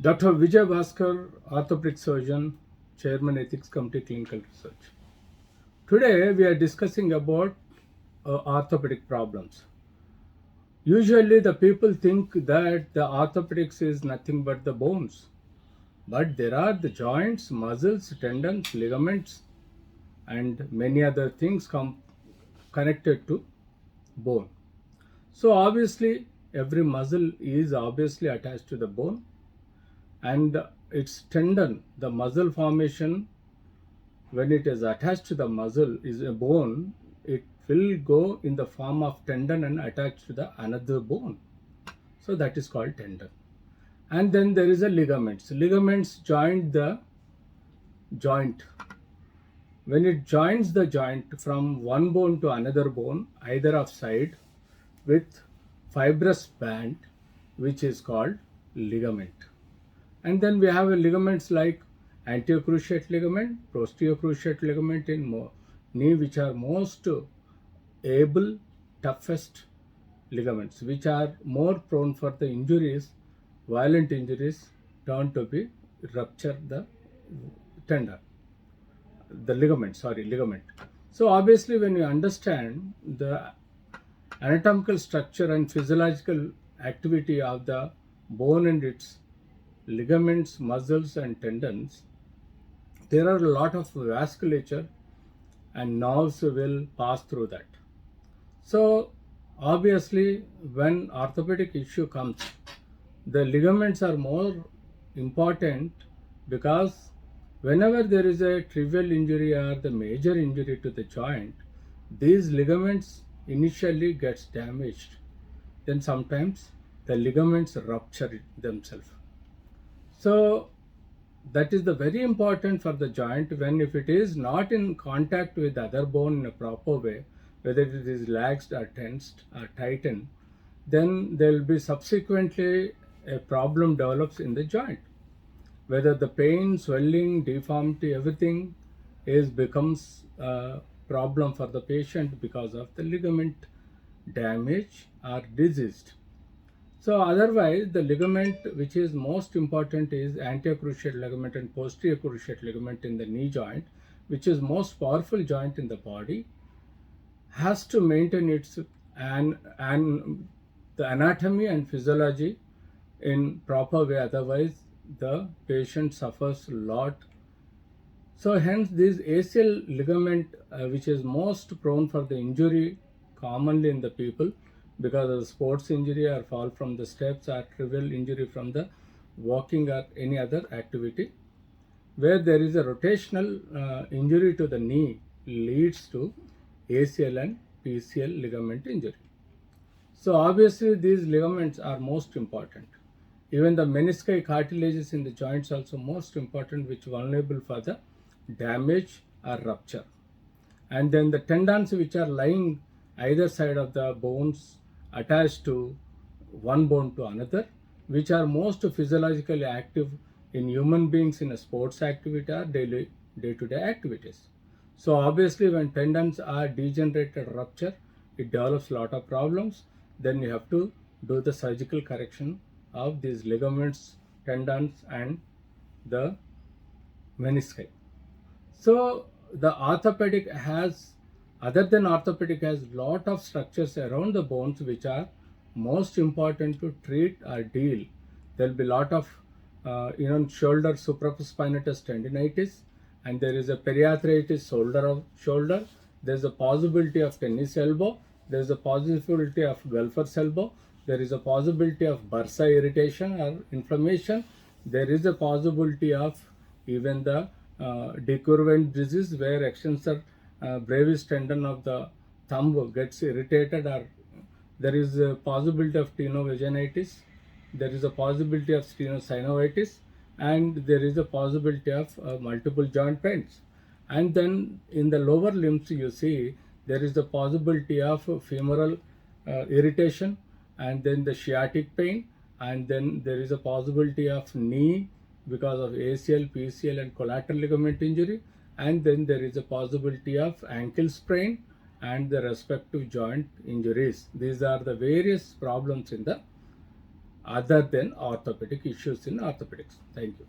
Dr. Vijaybhasker, orthopedic surgeon, Chairman Ethics Committee Clinical Research. Today we are discussing about orthopedic problems. Usually the people think that the orthopedics is nothing but the bones, but there are the joints, muscles, tendons, ligaments, and many other things connected to bone. So obviously every muscle is obviously attached to the bone, and its tendon, the muscle formation, when it is attached to the muscle is a bone, it will go in the form of tendon and attach to the another bone. So that is called tendon. And then there is a ligaments. Ligaments join the joint. When it joins the joint from one bone to another bone, either of side, with fibrous band, which is called ligament. And then we have a ligaments like anterior cruciate ligament, posterior cruciate ligament in knee, which are most able, toughest ligaments, which are more prone for the injuries, violent injuries, turn to be rupture the tendon, the ligament. So obviously when you understand the anatomical structure and physiological activity of the bone and its ligaments, muscles, and tendons, there are a lot of vasculature and nerves will pass through that. So, obviously, when orthopedic issue comes, the ligaments are more important because whenever there is a trivial injury or the major injury to the joint, these ligaments initially gets damaged. Then sometimes the ligaments rupture themselves. So that is the very important for the joint. When if it is not in contact with the other bone in a proper way, whether it is laxed or tensed or tightened, then there will be subsequently a problem develops in the joint. Whether the pain, swelling, deformity, everything is becomes a problem for the patient because of the ligament damage or diseased. So otherwise, the ligament which is most important is anterior cruciate ligament and posterior cruciate ligament in the knee joint, which is most powerful joint in the body, has to maintain its and the anatomy and physiology in proper way. Otherwise, the patient suffers a lot. So hence this ACL ligament, which is most prone for the injury commonly in the people, because of sports injury or fall from the steps or trivial injury from the walking or any other activity, where there is a rotational injury to the knee leads to ACL and PCL ligament injury. So obviously these ligaments are most important. Even the menisci cartilages in the joints also most important, which vulnerable for the damage or rupture. And then the tendons which are lying either side of the bones attached to one bone to another, which are most physiologically active in human beings in a sports activity or daily day-to-day activities. So obviously when tendons are degenerated, rupture, it develops a lot of problems. Then you have to do the surgical correction of these ligaments, tendons, and the menisci. So the orthopedic has, other than orthopedic, has lot of structures around the bones which are most important to treat or deal. There will be lot of shoulder supraspinatus tendinitis, and there is a periarthritis shoulder. There is a possibility of tennis elbow. There is a possibility of golfer's elbow. There is a possibility of bursa irritation or inflammation. There is a possibility of even the decurvent disease, where extensor brevis tendon of the thumb gets irritated, or there is a possibility of tenovaginitis, there is a possibility of stenosynovitis, and there is a possibility of multiple joint pains. And then in the lower limbs you see there is the possibility of femoral irritation, and then the sciatic pain, and then there is a possibility of knee because of ACL, PCL, and collateral ligament injury, and then there is a possibility of ankle sprain and the respective joint injuries. These are the various problems in the other than orthopedic issues in orthopedics. Thank you.